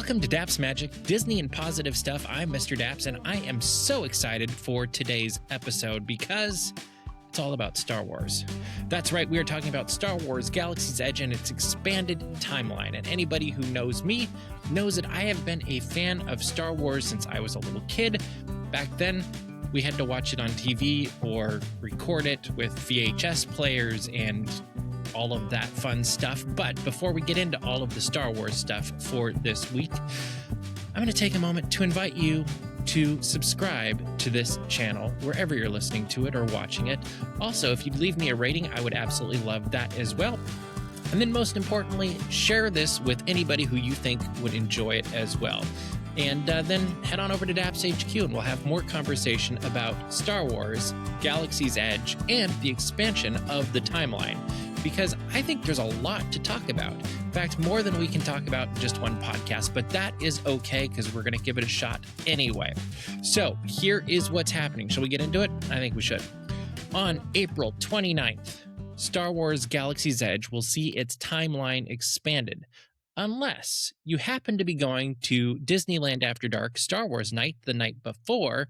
Welcome to Daps Magic, Disney and Positive Stuff. I'm Mr. Daps, and I am so excited for today's episode because it's all about Star Wars. That's right, we are talking about Star Wars Galaxy's Edge and its expanded timeline. And anybody who knows me knows that I have been a fan of Star Wars since I was a little kid. Back then, we had to watch it on TV or record it with VHS players and all of that fun stuff. But before we get into all of the Star Wars stuff for this week, I'm going to take a moment to invite you to subscribe to this channel wherever you're listening to it or watching it. Also, if you'd leave me a rating, I would absolutely love that as well. And then most importantly, share this with anybody who you think would enjoy it as well. And then head on over to Daps HQ and we'll have more conversation about Star Wars, Galaxy's Edge, and the expansion of the timeline. Because I think there's a lot to talk about. In fact, more than we can talk about in just one podcast, but that is okay because we're going to give it a shot anyway. So here is what's happening. Shall we get into it? I think we should. On April 29th, Star Wars Galaxy's Edge will see its timeline expanded. Unless you happen to be going to Disneyland After Dark Star Wars Night the night before,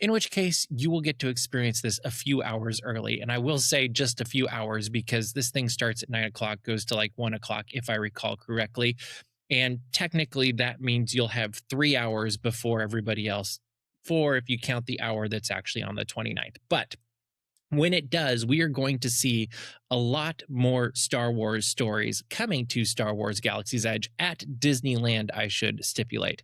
in which case you will get to experience this a few hours early. And I will say just a few hours because this thing starts at 9 o'clock, goes to like 1 o'clock, if I recall correctly. And technically that means you'll have 3 hours before everybody else, 4 if you count the hour that's actually on the 29th. But when it does, we are going to see a lot more Star Wars stories coming to Star Wars Galaxy's Edge at Disneyland, I should stipulate.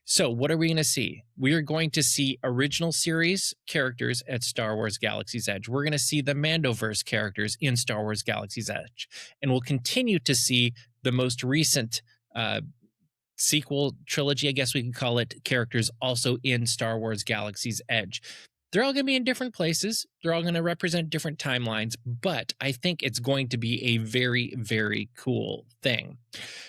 So what are we going to see? We are going to see original series characters at Star Wars Galaxy's Edge. We're going to see the Mandoverse characters in Star Wars Galaxy's Edge. And we'll continue to see the most recent sequel trilogy, I guess we can call it, characters also in Star Wars Galaxy's Edge. They're all going to be in different places. They're all going to represent different timelines, but I think it's going to be a very, very cool thing.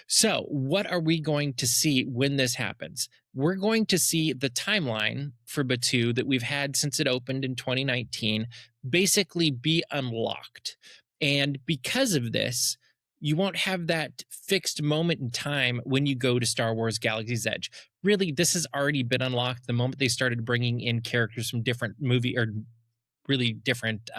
So what are we going to see when this happens? We're going to see the timeline for Batuu that we've had since it opened in 2019 basically be unlocked. And because of this, you won't have that fixed moment in time when you go to Star Wars Galaxy's Edge. Really, this has already been unlocked the moment they started bringing in characters from different movie or really different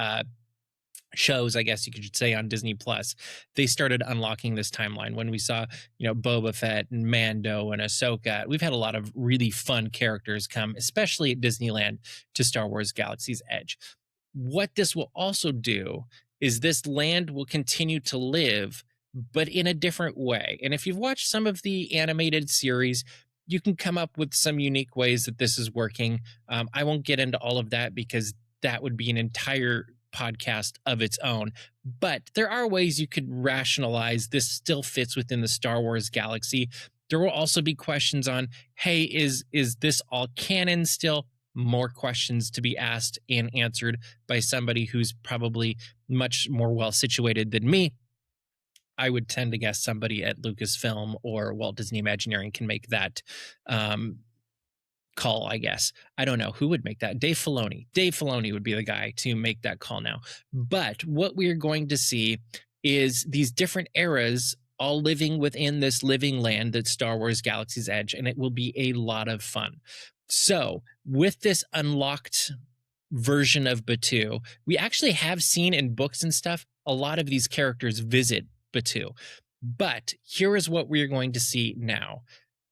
shows, I guess you could say, on Disney Plus. They started unlocking this timeline when we saw, Boba Fett and Mando and Ahsoka. We've had a lot of really fun characters come, especially at Disneyland, to Star Wars Galaxy's Edge. What this will also do is this land will continue to live, but in a different way. And if you've watched some of the animated series, you can come up with some unique ways that this is working. I won't get into all of that because that would be an entire podcast of its own. But there are ways you could rationalize this still fits within the Star Wars galaxy. There will also be questions on, hey, is this all canon still? More questions to be asked and answered by somebody who's probably much more well situated than me. I would tend to guess somebody at Lucasfilm or Walt Disney Imagineering can make that call, I guess. I don't know who would make that. Dave Filoni. Dave Filoni would be the guy to make that call now. But what we're going to see is these different eras all living within this living land that's Star Wars Galaxy's Edge, and it will be a lot of fun. So with this unlocked version of Batuu, we actually have seen in books and stuff a lot of these characters visit Batuu. But here is what we're going to see now.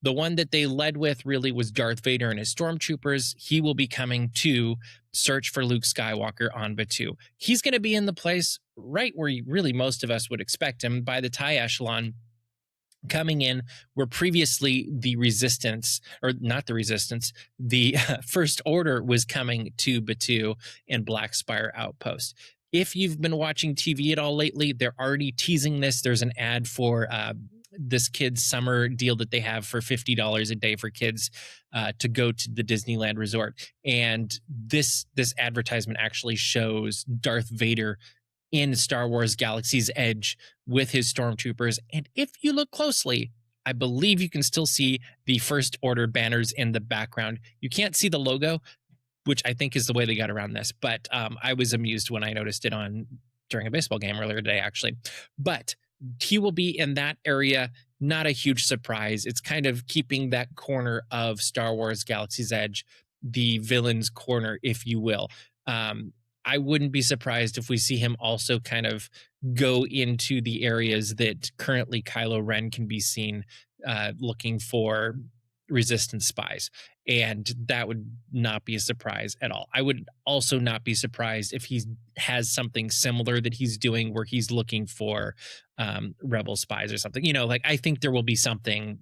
The one that they led with really was Darth Vader and his stormtroopers. He will be coming to search for Luke Skywalker on Batuu. He's going to be in the place right where really most of us would expect him, by the TIE Echelon, coming in where previously the Resistance, or not the Resistance, the First Order was coming to Batuu and Black Spire Outpost. If you've been watching TV at all lately, they're already teasing this. There's an ad for this kids' summer deal that they have for $50 a day for kids to go to the Disneyland Resort. And this advertisement actually shows Darth Vader in Star Wars Galaxy's Edge with his stormtroopers. And if you look closely, I believe you can still see the First Order banners in the background. You can't see the logo, which I think is the way they got around this. But I was amused when I noticed it during a baseball game earlier today, actually. But he will be in that area not a huge surprise. It's kind of keeping that corner of Star Wars Galaxy's Edge, the villain's corner, if you will. Um, I wouldn't be surprised if we see him also kind of go into the areas that currently Kylo Ren can be seen looking for resistance spies. And that would not be a surprise at all. I would also not be surprised if he has something similar that he's doing where he's looking for rebel spies or something. Like I think there will be something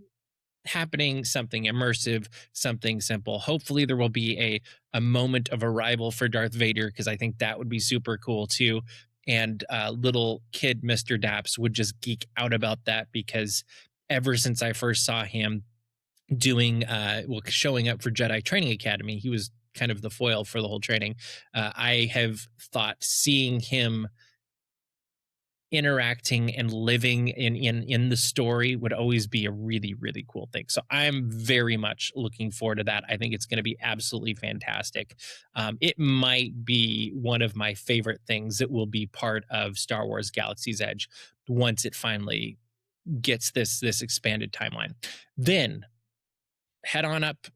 happening, something immersive, something simple. Hopefully there will be a moment of arrival for Darth Vader, because I think that would be super cool too. And little kid Mr. Daps would just geek out about that, because ever since I first saw him showing up for Jedi Training Academy, he was kind of the foil for the whole training. I have thought seeing him interacting and living in the story would always be a really, really cool thing. So I'm very much looking forward to that. I think it's going to be absolutely fantastic. It might be one of my favorite things that will be part of Star Wars Galaxy's Edge once it finally gets this expanded timeline. Then head on up.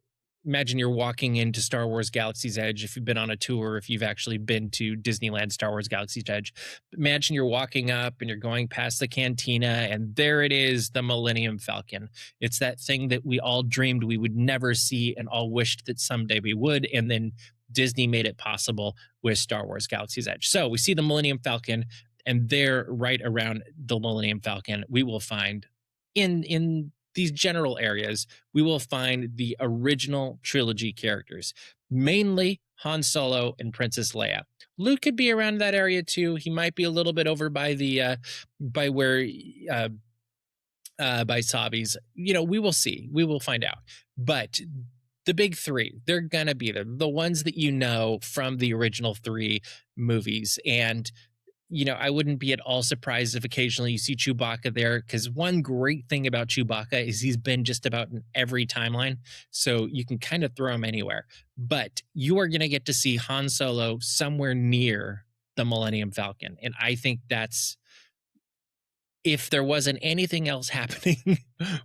Imagine you're walking into Star Wars Galaxy's Edge. If you've been on a tour, if you've actually been to Disneyland Star Wars Galaxy's Edge, imagine you're walking up and you're going past the cantina, and there it is, the Millennium Falcon. It's that thing that we all dreamed we would never see and all wished that someday we would. And then Disney made it possible with Star Wars Galaxy's Edge. So we see the Millennium Falcon, and there, right around the Millennium Falcon, we will find in these general areas, we will find the original trilogy characters, mainly Han Solo and Princess Leia. Luke could be around that area too. He might be a little bit over by the by Savi's. We will see. We will find out. But the big three, they're gonna be there. The ones that from the original three movies. And I wouldn't be at all surprised if occasionally you see Chewbacca there, because one great thing about Chewbacca is he's been just about in every timeline, so you can kind of throw him anywhere. But you are going to get to see Han Solo somewhere near the Millennium Falcon, and I think that's, if there wasn't anything else happening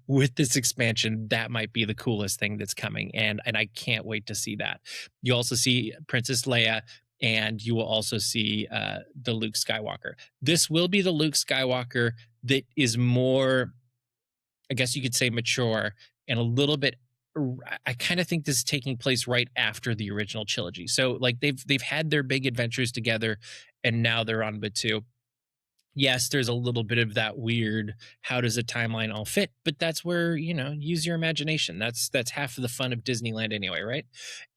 with this expansion, that might be the coolest thing that's coming, and I can't wait to see that. You also see Princess Leia, and you will also see the Luke Skywalker. This will be the Luke Skywalker that is more, I guess you could say, mature and a little bit. I kind of think this is taking place right after the original trilogy. So like they've had their big adventures together, and now they're on Batuu. Yes, there's a little bit of that weird, how does a timeline all fit? But that's where, use your imagination. That's half of the fun of Disneyland anyway, right?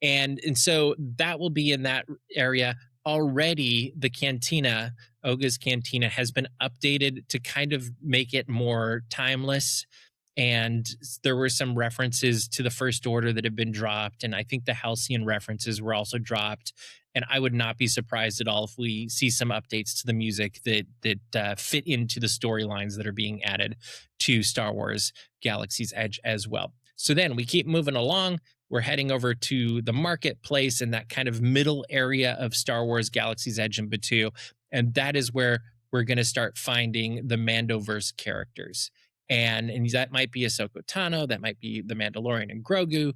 And so that will be in that area. Already the cantina, Oga's Cantina, has been updated to kind of make it more timeless. And there were some references to the First Order that have been dropped. And I think the Halcyon references were also dropped. And I would not be surprised at all if we see some updates to the music that fit into the storylines that are being added to Star Wars Galaxy's Edge as well. So then we keep moving along. We're heading over to the marketplace in that kind of middle area of Star Wars Galaxy's Edge in Batuu. And that is where we're going to start finding the Mandoverse characters. And that might be Ahsoka Tano, that might be the Mandalorian and Grogu.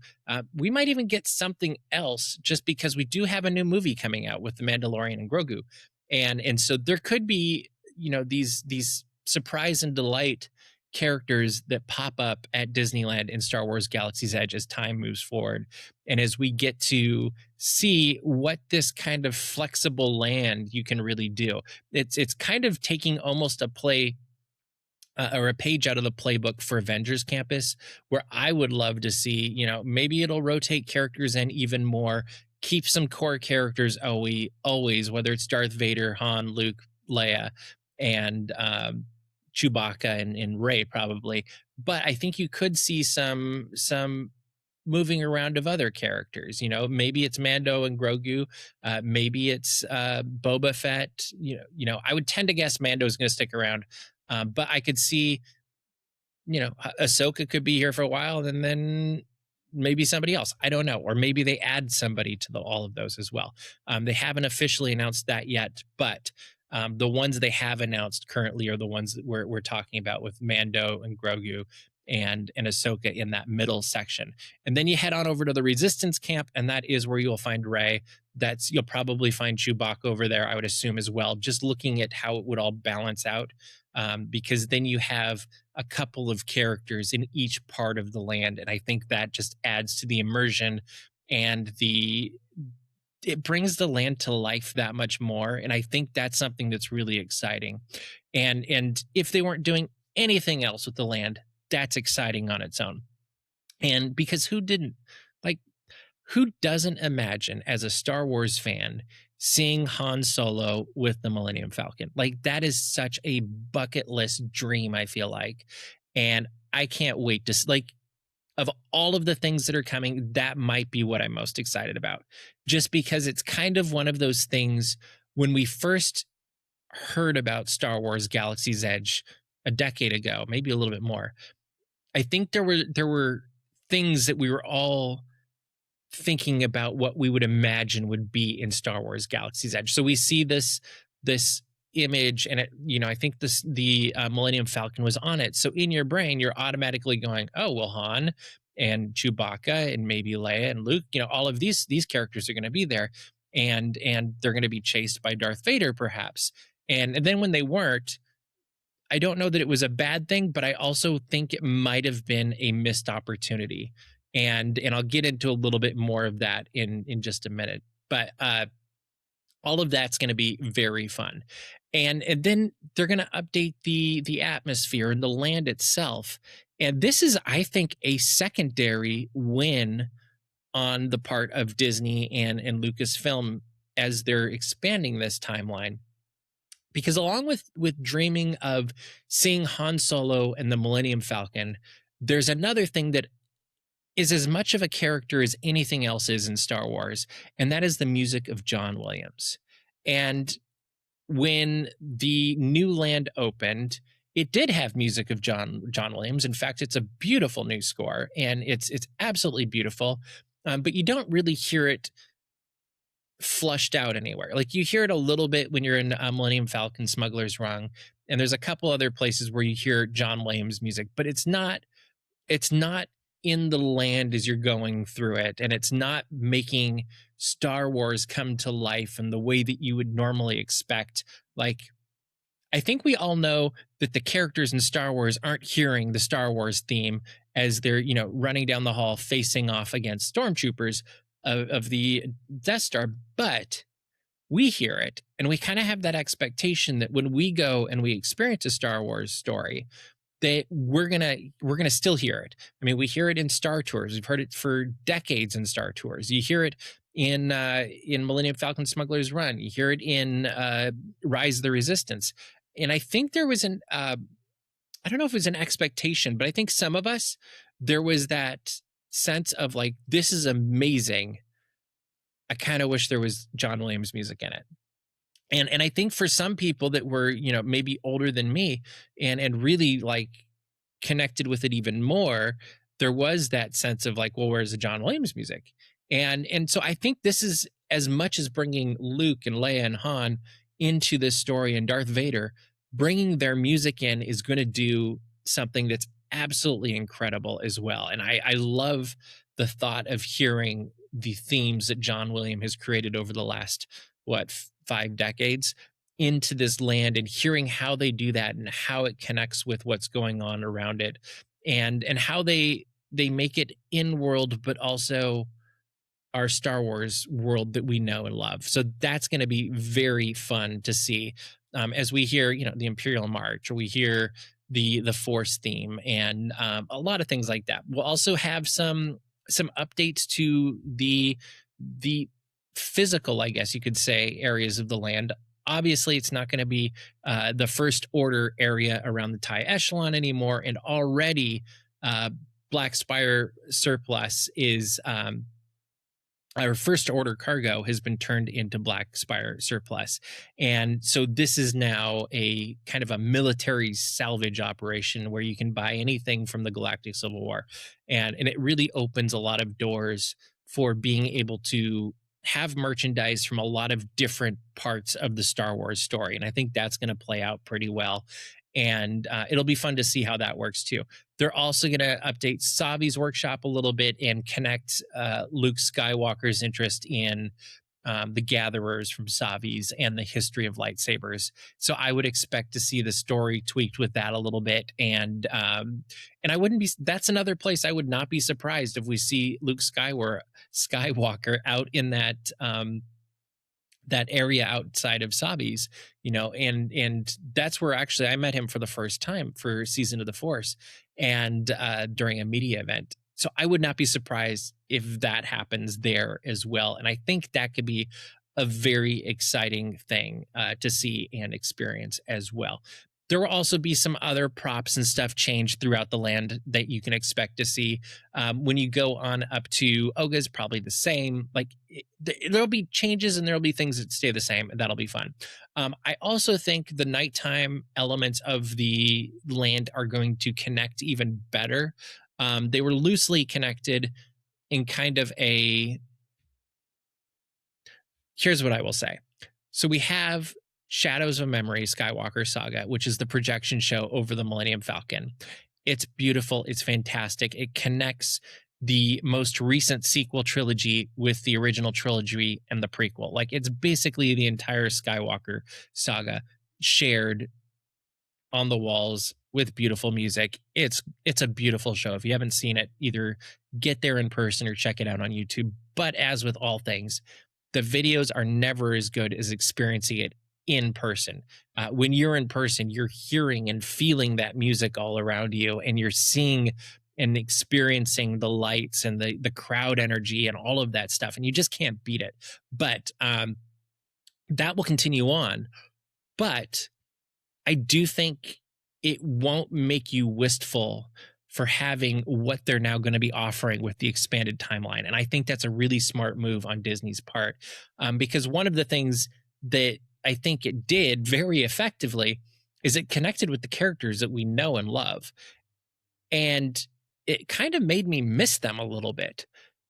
We might even get something else, just because we do have a new movie coming out with the Mandalorian and Grogu. And so there could be, these surprise and delight characters that pop up at Disneyland in Star Wars Galaxy's Edge as time moves forward. And as we get to see what this kind of flexible land you can really do. It's kind of taking almost a play or a page out of the playbook for Avengers Campus, where I would love to see, maybe it'll rotate characters in even more, keep some core characters always, whether it's Darth Vader, Han, Luke, Leia, and Chewbacca and Rey probably. But I think you could see some moving around of other characters. Maybe it's Mando and Grogu, maybe it's Boba Fett. I would tend to guess Mando is going to stick around. But I could see, Ahsoka could be here for a while, and then maybe somebody else. I don't know. Or maybe they add somebody to all of those as well. They haven't officially announced that yet, but The ones they have announced currently are the ones that we're talking about with Mando and Grogu and Ahsoka in that middle section. And then you head on over to the Resistance camp, and that is where you'll find Rey. You'll probably find Chewbacca over there, I would assume as well. Just looking at how it would all balance out, because then you have a couple of characters in each part of the land, and I think that just adds to the immersion and it brings the land to life that much more. And I think that's something that's really exciting. And if they weren't doing anything else with the land, that's exciting on its own. And because who doesn't imagine as a Star Wars fan seeing Han Solo with the Millennium Falcon? Like, that is such a bucket list dream, I feel like. And I can't wait to, like, of all of the things that are coming, that might be what I'm most excited about. Just because it's kind of one of those things, when we first heard about Star Wars Galaxy's Edge a decade ago, maybe a little bit more, I think there were things that we were all thinking about what we would imagine would be in Star Wars Galaxy's Edge. So we see this image, and I think the Millennium Falcon was on it. So in your brain, you're automatically going, oh, well, Han and Chewbacca and maybe Leia and Luke, all of these characters are going to be there, and they're going to be chased by Darth Vader, perhaps. And then when they weren't, I don't know that it was a bad thing, but I also think it might have been a missed opportunity. And I'll get into a little bit more of that in just a minute. But all of that's going to be very fun. And then they're going to update the atmosphere and the land itself. And this is, I think, a secondary win on the part of Disney and Lucasfilm as they're expanding this timeline. Because along with dreaming of seeing Han Solo and the Millennium Falcon, there's another thing that is as much of a character as anything else is in Star Wars, and that is the music of John Williams. And when the new land opened, it did have music of John Williams. In fact, it's a beautiful new score, and it's absolutely beautiful. But you don't really hear it flushed out anywhere. Like, you hear it a little bit when you're in Millennium Falcon Smuggler's Run, and there's a couple other places where you hear John Williams music, but it's not in the land as you're going through it, and it's not making Star Wars come to life in the way that you would normally expect. Like, I think we all know that the characters in Star Wars aren't hearing the Star Wars theme as they're, running down the hall facing off against stormtroopers of the Death Star, but we hear it, and we kind of have that expectation that when we go and we experience a Star Wars story, that we're gonna still hear it. I mean, we hear it in Star Tours. We've heard it for decades in Star Tours. You hear it in Millennium Falcon Smuggler's Run. You hear it in Rise of the Resistance. And I think there was I don't know if it was an expectation, but I think some of us, there was that sense of like, this is amazing. I kind of wish there was John Williams music in it. And I think for some people that were, maybe older than me and really like connected with it even more, there was that sense of like, well, where's the John Williams music? And so I think this is as much as bringing Luke and Leia and Han into this story, and Darth Vader, bringing their music in is going to do something that's absolutely incredible as well. And I love the thought of hearing the themes that John Williams has created over the last, 5 decades into this land, and hearing how they do that and how it connects with what's going on around it, and how they make it in world, but also our Star Wars world that we know and love. So that's going to be very fun to see as we hear, the Imperial March, or we hear the Force theme, and a lot of things like that. We'll also have some updates to the physical, I guess you could say, areas of the land. Obviously, it's not going to be the First Order area around the TIE Echelon anymore, and already Black Spire surplus is our First Order cargo has been turned into Black Spire surplus. And so this is now a kind of a military salvage operation where you can buy anything from the Galactic Civil War. And it really opens a lot of doors for being able to have merchandise from a lot of different parts of the Star Wars story. And I think that's going to play out pretty well. And it'll be fun to see how that works too. They're also going to update Savi's workshop a little bit and connect Luke Skywalker's interest in the gatherers from Savi's and the history of lightsabers. So I would expect to see the story tweaked with that a little bit. And I wouldn't be, that's another place I would not be surprised if we see Luke Skywalker out in that area outside of Sabi's, and that's where actually I met him for the first time for Season of the Force, and during a media event. So I would not be surprised if that happens there as well. And I think that could be a very exciting thing to see and experience as well. There will also be some other props and stuff changed throughout the land that you can expect to see. When you go on up to Oga's, probably the same. Like there'll be changes and there'll be things that stay the same, and that'll be fun. I also think the nighttime elements of the land are going to connect even better. They were loosely connected in kind of a. Here's what I will say. So we have Shadows of Memory Skywalker Saga, which is the projection show over the Millennium Falcon. It's beautiful. It's fantastic. It connects the most recent sequel trilogy with the original trilogy and the prequel. Like it's basically the entire Skywalker saga shared on the walls with beautiful music. It's a beautiful show. If you haven't seen it, either get there in person or check it out on YouTube. But as with all things, the videos are never as good as experiencing it in person. When you're in person, you're hearing and feeling that music all around you, and you're seeing and experiencing the lights and the crowd energy and all of that stuff, and you just can't beat it. But that will continue on. But I do think it won't make you wistful for having what they're now going to be offering with the expanded timeline. And I think that's a really smart move on Disney's part, because one of the things that I think it did very effectively is it connected with the characters that we know and love. And it kind of made me miss them a little bit.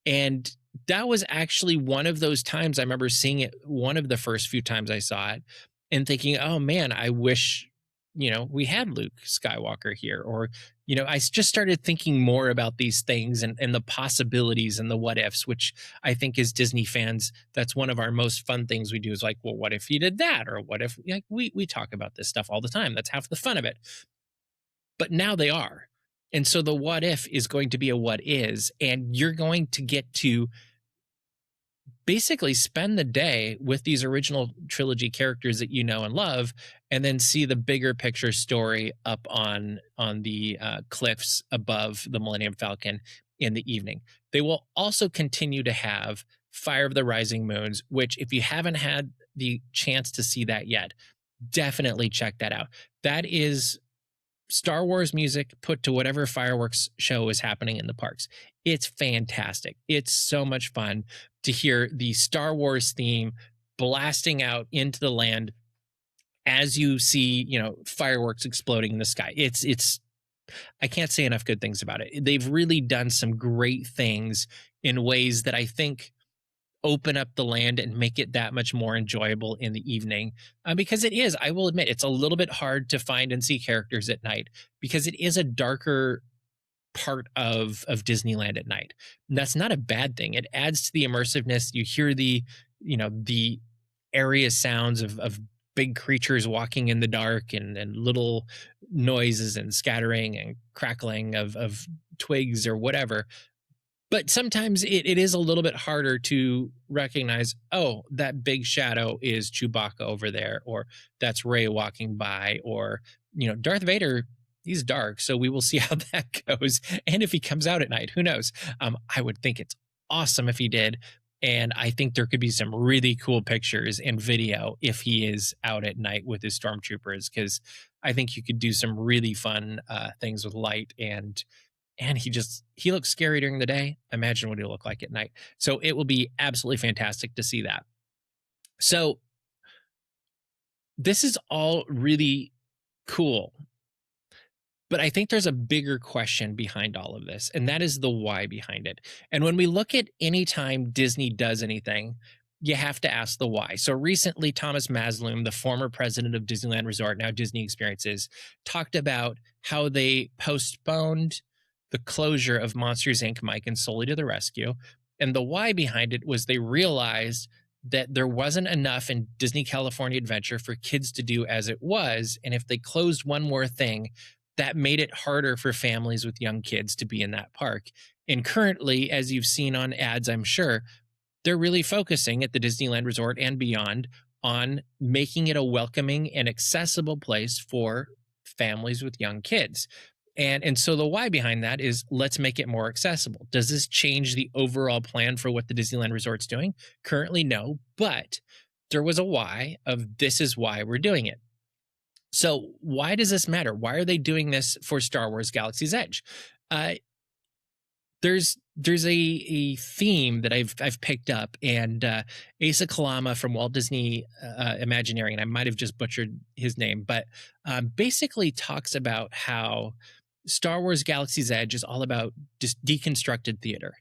And that was actually one of those times I remember seeing it, one of the first few times I saw it, and thinking, oh man, I wish, we had Luke Skywalker here. Or, I just started thinking more about these things and the possibilities and the what ifs, which I think as Disney fans, that's one of our most fun things we do is like, well, what if he did that? Or what if, like, we talk about this stuff all the time. That's half the fun of it. But now they are. And so the what if is going to be a what is, and you're going to get to basically spend the day with these original trilogy characters that you know and love, and then see the bigger picture story up on the cliffs above the Millennium Falcon in the evening. They will also continue to have Fire of the Rising Moons, which if you haven't had the chance to see that yet, definitely check that out. That is Star Wars music put to whatever fireworks show is happening in the parks. It's fantastic. It's so much fun to hear the Star Wars theme blasting out into the land as you see, fireworks exploding in the sky. It's I can't say enough good things about it. They've really done some great things in ways that I think open up the land and make it that much more enjoyable in the evening, because it is, I will admit, it's a little bit hard to find and see characters at night because it is a darker part of Disneyland at night. And that's not a bad thing. It adds to the immersiveness. You hear the area sounds of big creatures walking in the dark, and little noises and scattering and crackling of twigs or whatever. But sometimes it is a little bit harder to recognize, oh, that big shadow is Chewbacca over there, or that's Rey walking by, or, Darth Vader, he's dark, so we will see how that goes. And if he comes out at night, who knows? I would think it's awesome if he did. And I think there could be some really cool pictures and video if he is out at night with his stormtroopers, because I think you could do some really fun things with light, and he looks scary during the day. Imagine what he'll look like at night. So it will be absolutely fantastic to see that. So this is all really cool. But I think there's a bigger question behind all of this, and that is the why behind it. And when we look at any time Disney does anything, you have to ask the why. So recently, Thomas Masloom, the former president of Disneyland Resort, now Disney Experiences, talked about how they postponed the closure of Monsters Inc. Mike and Sully to the Rescue. And the why behind it was they realized that there wasn't enough in Disney California Adventure for kids to do as it was. And if they closed one more thing, that made it harder for families with young kids to be in that park. And currently, as you've seen on ads, I'm sure, they're really focusing at the Disneyland Resort and beyond on making it a welcoming and accessible place for families with young kids. And so the why behind that is, let's make it more accessible. Does this change the overall plan for what the Disneyland Resort's doing? Currently, no, but there was a why of this is why we're doing it. So why does this matter? Why are they doing this for Star Wars Galaxy's Edge? There's a theme that I've picked up, and Asa Kalama from Walt Disney Imagineering, I might have just butchered his name, but basically talks about how Star Wars Galaxy's Edge is all about just deconstructed theater.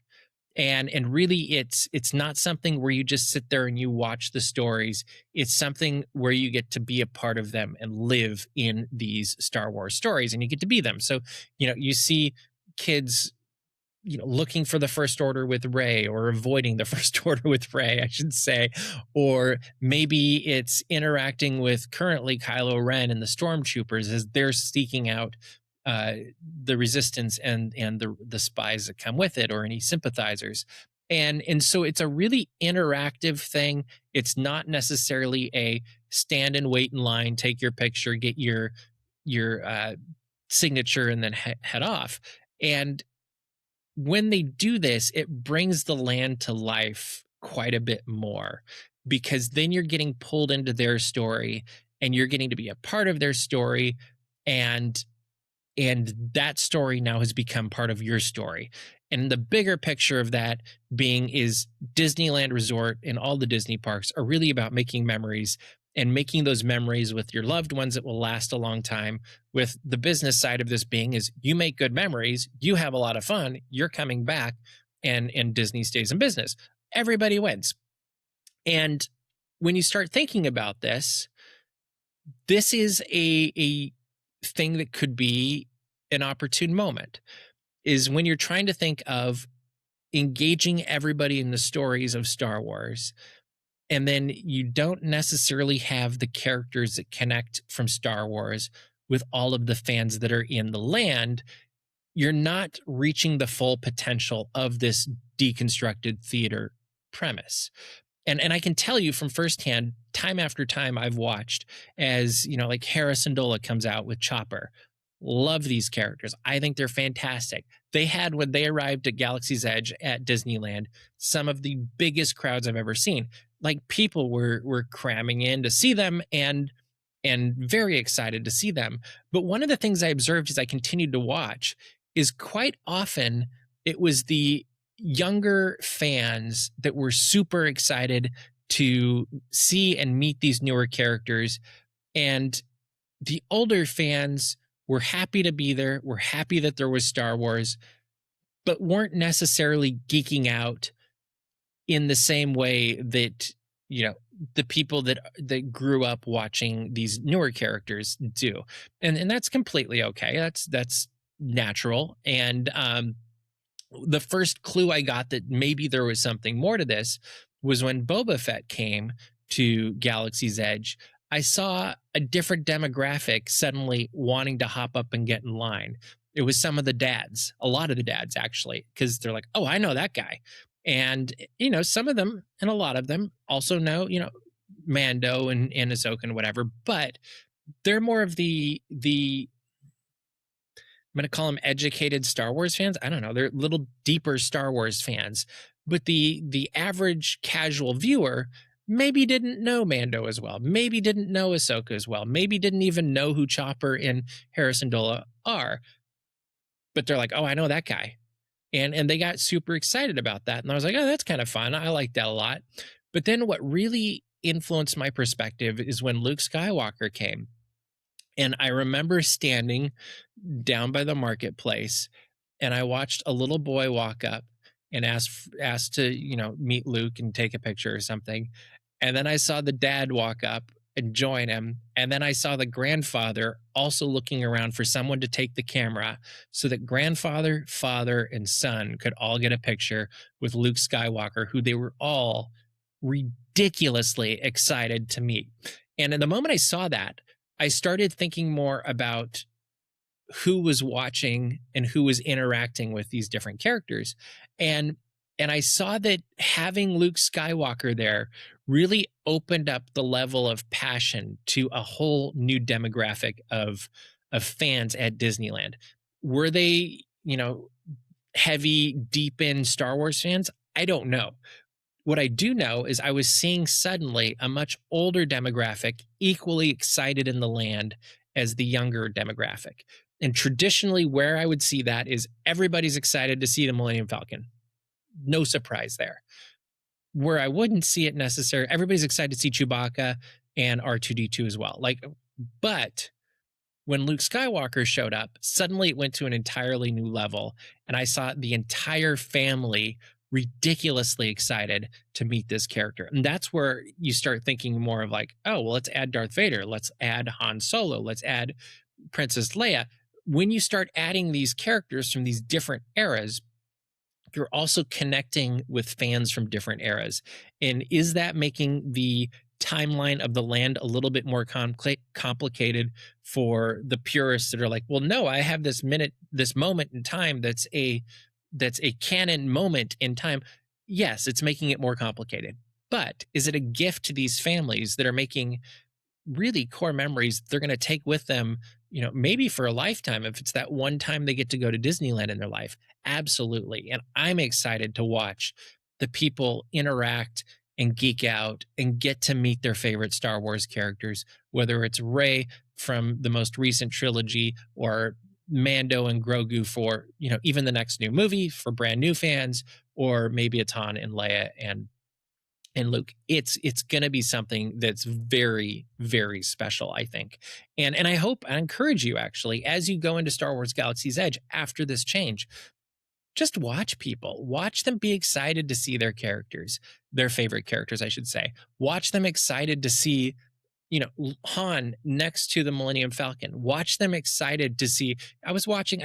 And really it's not something where you just sit there and you watch the stories. It's something where you get to be a part of them and live in these Star Wars stories, and you get to be them. So, you see kids, looking for the First Order with Rey, or avoiding the First Order with Rey, I should say, or maybe it's interacting with currently Kylo Ren and the Stormtroopers as they're seeking out the Resistance and the spies that come with it, or any sympathizers. And so it's a really interactive thing. It's not necessarily a stand and wait in line, take your picture, get your signature, and then head off. And when they do this, it brings the land to life quite a bit more, because then you're getting pulled into their story and you're getting to be a part of their story, and that story now has become part of your story. And the bigger picture of that being is Disneyland Resort and all the Disney parks are really about making memories, and making those memories with your loved ones that will last a long time. With the business side of this being is, you make good memories, you have a lot of fun, you're coming back, and Disney stays in business. Everybody wins. And when you start thinking about this is a thing that could be an opportune moment, is when you're trying to think of engaging everybody in the stories of Star Wars, and then you don't necessarily have the characters that connect from Star Wars with all of the fans that are in the land, you're not reaching the full potential of this deconstructed theater premise. And I can tell you from firsthand, time after time I've watched, as like Hera Syndulla comes out with Chopper. Love these characters. I think they're fantastic. They had, when they arrived at Galaxy's Edge at Disneyland, some of the biggest crowds I've ever seen. Like, people were cramming in to see them, and very excited to see them. But one of the things I observed as I continued to watch is, quite often it was the younger fans that were super excited to see and meet these newer characters, and the older fans were happy to be there, were happy that there was Star Wars, but weren't necessarily geeking out in the same way that the people that grew up watching these newer characters do. And that's completely okay. That's natural. And the first clue I got that maybe there was something more to this was when Boba Fett came to Galaxy's Edge. I saw a different demographic suddenly wanting to hop up and get in line. It was some of the dads, a lot of the dads actually, because they're like, oh, I know that guy. And, some of them, and a lot of them also know, Mando and Ahsoka and whatever, but they're more of the I'm going to call them educated Star Wars fans. I don't know. They're little deeper Star Wars fans, but the average casual viewer maybe didn't know Mando as well, maybe didn't know Ahsoka as well, maybe didn't even know who Chopper and Hera Syndulla are, but they're like, oh, I know that guy. And they got super excited about that. And I was like, oh, that's kind of fun. I like that a lot. But then what really influenced my perspective is when Luke Skywalker came. And I remember standing down by the marketplace, and I watched a little boy walk up, and asked to, meet Luke and take a picture or something. And then I saw the dad walk up and join him. And then I saw the grandfather also looking around for someone to take the camera so that grandfather, father, and son could all get a picture with Luke Skywalker, who they were all ridiculously excited to meet. And in the moment I saw that, I started thinking more about who was watching and who was interacting with these different characters. And I saw that having Luke Skywalker there really opened up the level of passion to a whole new demographic of fans at Disneyland. Were they, heavy, deep in Star Wars fans? I don't know. What I do know is I was seeing suddenly a much older demographic equally excited in the land as the younger demographic. And traditionally, where I would see that is everybody's excited to see the Millennium Falcon. No surprise there. Where I wouldn't see it necessarily, everybody's excited to see Chewbacca and R2D2 as well. But when Luke Skywalker showed up, suddenly it went to an entirely new level. And I saw the entire family ridiculously excited to meet this character. And that's where you start thinking more of oh, well, let's add Darth Vader. Let's add Han Solo. Let's add Princess Leia. When you start adding these characters from these different eras, you're also connecting with fans from different eras. And is that making the timeline of the land a little bit more complicated for the purists that are well, no, I have this moment in time that's a canon moment in time? Yes, it's making it more complicated. But is it a gift to these families that are making really core memories they're going to take with them, maybe for a lifetime, if it's that one time they get to go to Disneyland in their life? Absolutely. And I'm excited to watch the people interact and geek out and get to meet their favorite Star Wars characters, whether it's Rey from the most recent trilogy or Mando and Grogu for, even the next new movie for brand new fans, or maybe it's Han and Leia and Luke. It's going to be something that's very, very special, I think. And I encourage you, actually, as you go into Star Wars Galaxy's Edge after this change, just watch them be excited to see their characters, their favorite characters, I should say. Watch them excited to see, Han next to the Millennium Falcon. Watch them excited to see. I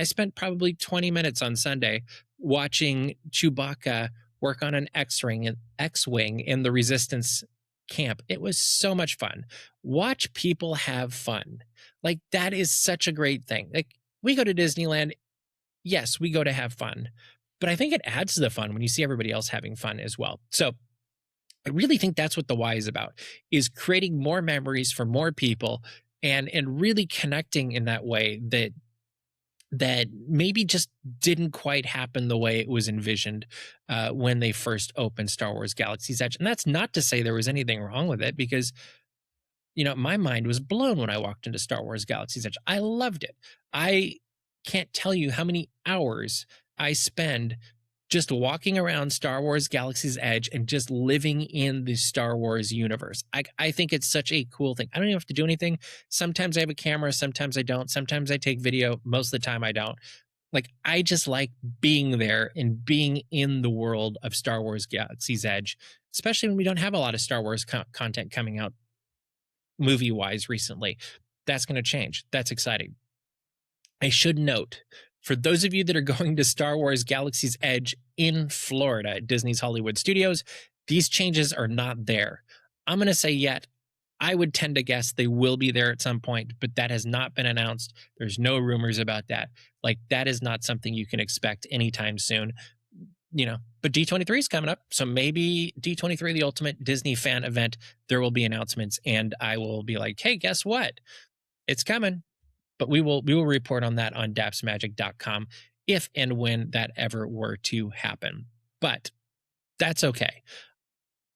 spent probably 20 minutes on Sunday watching Chewbacca work on an X-Wing in the Resistance camp. It was so much fun. Watch people have fun. That is such a great thing. We go to Disneyland. Yes, we go to have fun, but I think it adds to the fun when you see everybody else having fun as well. So I really think that's what the why is about, is creating more memories for more people and really connecting in that way that maybe just didn't quite happen the way it was envisioned when they first opened Star Wars Galaxy's Edge. And that's not to say there was anything wrong with it, because, my mind was blown when I walked into Star Wars Galaxy's Edge. I loved it. I can't tell you how many hours I spend just walking around Star Wars Galaxy's Edge and just living in the Star Wars universe. I think it's such a cool thing. I don't even have to do anything. Sometimes I have a camera, sometimes I don't. Sometimes I take video. Most of the time I don't. I just like being there and being in the world of Star Wars Galaxy's Edge, especially when we don't have a lot of Star Wars content coming out movie-wise recently. That's going to change. That's exciting. I should note, for those of you that are going to Star Wars Galaxy's Edge in Florida at Disney's Hollywood Studios, these changes are not there. I'm going to say yet. I would tend to guess they will be there at some point, but that has not been announced. There's no rumors about that. That is not something you can expect anytime soon. But D23 is coming up. So maybe D23, the ultimate Disney fan event, there will be announcements, and I will be hey, guess what? It's coming. But we will report on that on dapsmagic.com if and when that ever were to happen. But that's okay.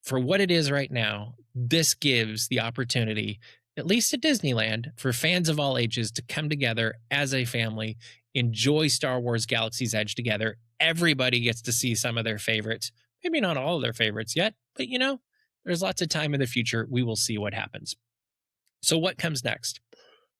For what it is right now, this gives the opportunity, at least at Disneyland, for fans of all ages to come together as a family, enjoy Star Wars Galaxy's Edge together. Everybody gets to see some of their favorites. Maybe not all of their favorites yet, but there's lots of time in the future. We will see what happens. So what comes next?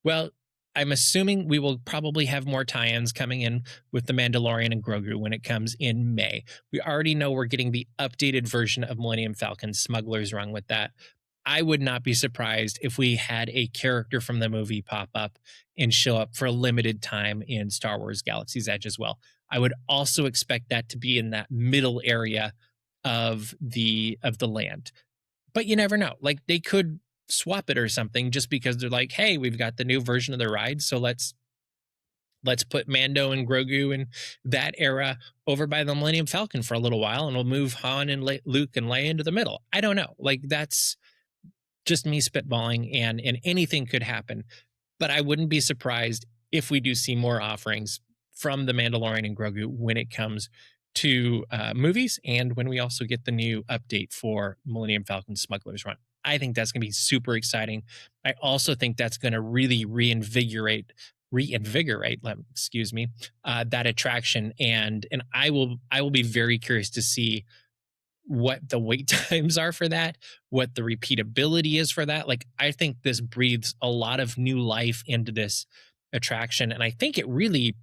Well, I'm assuming we will probably have more tie-ins coming in with The Mandalorian and Grogu when it comes in May. We already know we're getting the updated version of Millennium Falcon, Smuggler's Run with that. I would not be surprised if we had a character from the movie pop up and show up for a limited time in Star Wars Galaxy's Edge as well. I would also expect that to be in that middle area of the land. But you never know. Like, they could swap it or something just because they're like, hey, we've got the new version of the ride, so let's put Mando and Grogu and that era over by the Millennium Falcon for a little while, and we'll move Han and Luke and Leia into the middle. I don't know. Like, that's just me spitballing, and anything could happen. But I wouldn't be surprised if we do see more offerings from the Mandalorian and Grogu when it comes to movies, and when we also get the new update for Millennium Falcon Smuggler's Run. I think that's going to be super exciting. I also think that's going to really reinvigorate, excuse me, that attraction. And I will be very curious to see what the wait times are for that, what the repeatability is for that. Like, I think this breathes a lot of new life into this attraction. And I think it really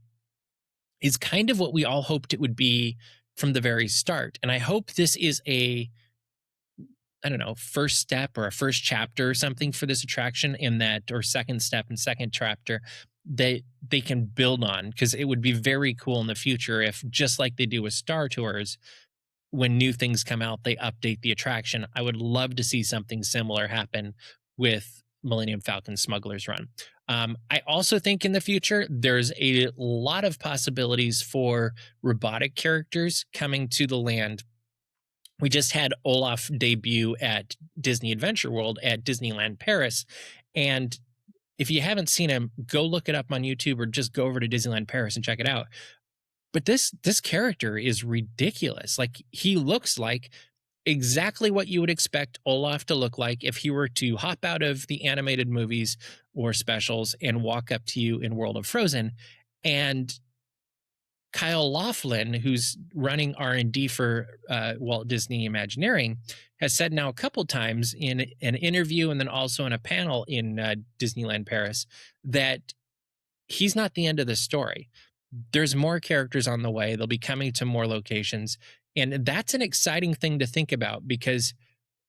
is kind of what we all hoped it would be from the very start. And I hope this is I don't know, first step or a first chapter or something for this attraction, in that, or second step and second chapter that they can build on, because it would be very cool in the future if, just like they do with Star Tours, when new things come out, they update the attraction. I would love to see something similar happen with Millennium Falcon Smuggler's Run. I also think in the future, there's a lot of possibilities for robotic characters coming to the land. We just had Olaf debut at Disney Adventure World at Disneyland Paris. And if you haven't seen him, go look it up on YouTube, or just go over to Disneyland Paris and check it out. But this character is ridiculous. Like, he looks like exactly what you would expect Olaf to look like if he were to hop out of the animated movies or specials and walk up to you in World of Frozen. And Kyle Laughlin, who's running R&D for Walt Disney Imagineering, has said now a couple times in an interview and then also in a panel in Disneyland Paris that he's not the end of the story. There's more characters on the way. They'll be coming to more locations. And that's an exciting thing to think about, because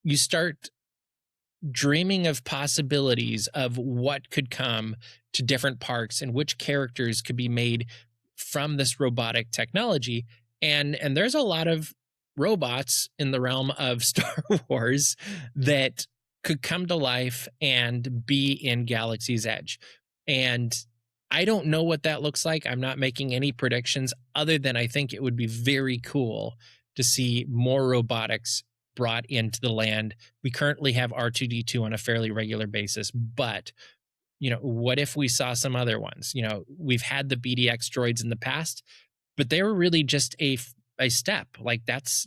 you start dreaming of possibilities of what could come to different parks and which characters could be made from this robotic technology. And there's a lot of robots in the realm of Star Wars that could come to life and be in Galaxy's Edge. And I don't know what that looks like. I'm not making any predictions, other than I think it would be very cool to see more robotics brought into the land. We currently have R2D2 on a fairly regular basis, but what if we saw some other ones? We've had the BDX droids in the past, but they were really just a step. Like, that's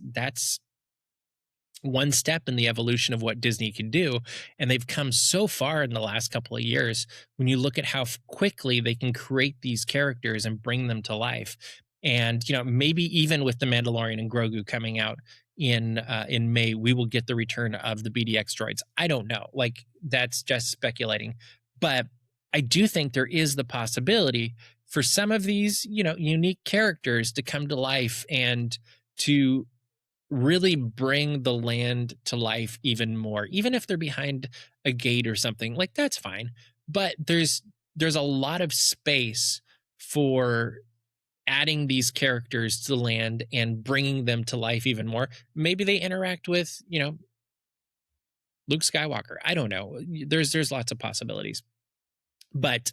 one step in the evolution of what Disney can do. And they've come so far in the last couple of years when you look at how quickly they can create these characters and bring them to life. And, maybe even with The Mandalorian and Grogu coming out in May, we will get the return of the BDX droids. I don't know. Like, that's just speculating. But I do think there is the possibility for some of these, unique characters to come to life and to really bring the land to life even more. Even if they're behind a gate or something, like, that's fine. But there's a lot of space for adding these characters to the land and bringing them to life even more. Maybe they interact with, Luke Skywalker. I don't know. There's lots of possibilities. But,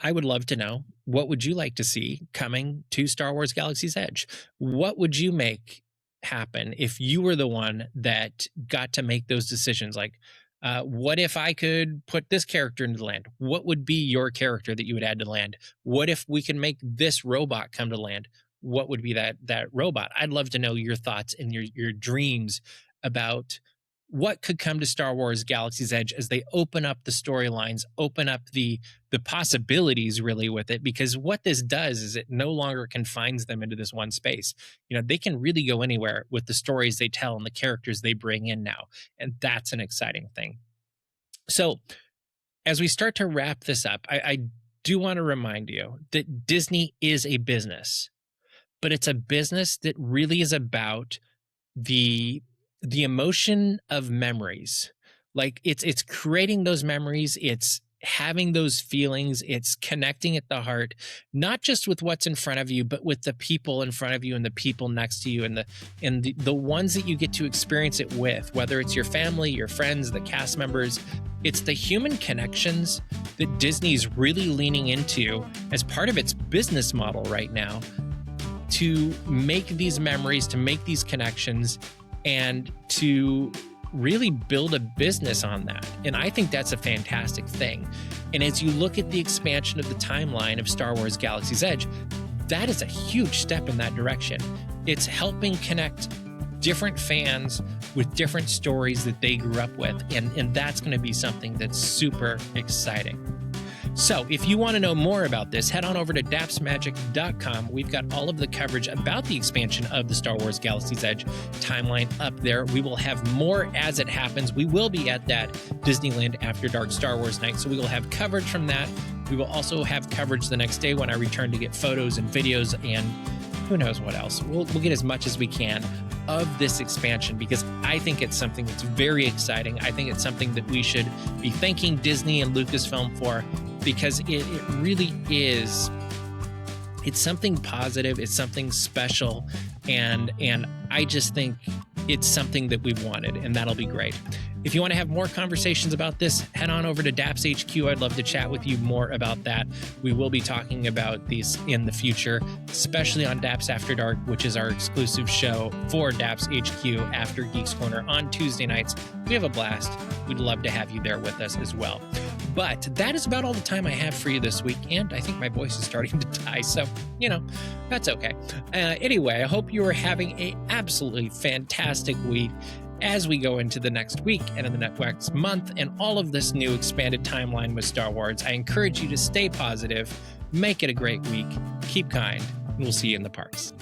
I would love to know, what would you like to see coming to Star Wars Galaxy's Edge? What would you make happen if you were the one that got to make those decisions? Like, what if I could put this character into the land? What would be your character that you would add to the land? What if we can make this robot come to land? What would be that robot? I'd love to know your thoughts and your dreams about what could come to Star Wars Galaxy's Edge as they open up the storylines, open up the possibilities really with it. Because what this does is it no longer confines them into this one space. They can really go anywhere with the stories they tell and the characters they bring in now. And that's an exciting thing. So as we start to wrap this up, I do want to remind you that Disney is a business, but it's a business that really is about the emotion of memories. Like it's creating those memories, it's having those feelings, it's connecting at the heart, not just with what's in front of you, but with the people in front of you and the people next to you and the ones that you get to experience it with, whether it's your family, your friends, the cast members. It's the human connections that Disney's really leaning into as part of its business model right now to make these memories, to make these connections, and to really build a business on that. And I think that's a fantastic thing. And as you look at the expansion of the timeline of Star Wars Galaxy's Edge, that is a huge step in that direction. It's helping connect different fans with different stories that they grew up with. And that's going to be something that's super exciting. So if you want to know more about this, head on over to dapsmagic.com. We've got all of the coverage about the expansion of the Star Wars Galaxy's Edge timeline up there. We will have more as it happens. We will be at that Disneyland After Dark Star Wars night, so we will have coverage from that. We will also have coverage the next day when I return to get photos and videos and who knows what else. We'll get as much as we can of this expansion because I think it's something that's very exciting. I think it's something that we should be thanking Disney and Lucasfilm for because it really is. It's something positive. It's something special. And I just think it's something that we've wanted, and that'll be great. If you want to have more conversations about this, head on over to Daps HQ. I'd love to chat with you more about that. We will be talking about these in the future, especially on Daps After Dark, which is our exclusive show for Daps HQ after Geeks Corner on Tuesday nights. We have a blast. We'd love to have you there with us as well. But that is about all the time I have for you this week, and I think my voice is starting to die, so, that's okay. Anyway, I hope you are having an absolutely fantastic week as we go into the next week and in the next month and all of this new expanded timeline with Star Wars. I encourage you to stay positive, make it a great week, keep kind, and we'll see you in the parks.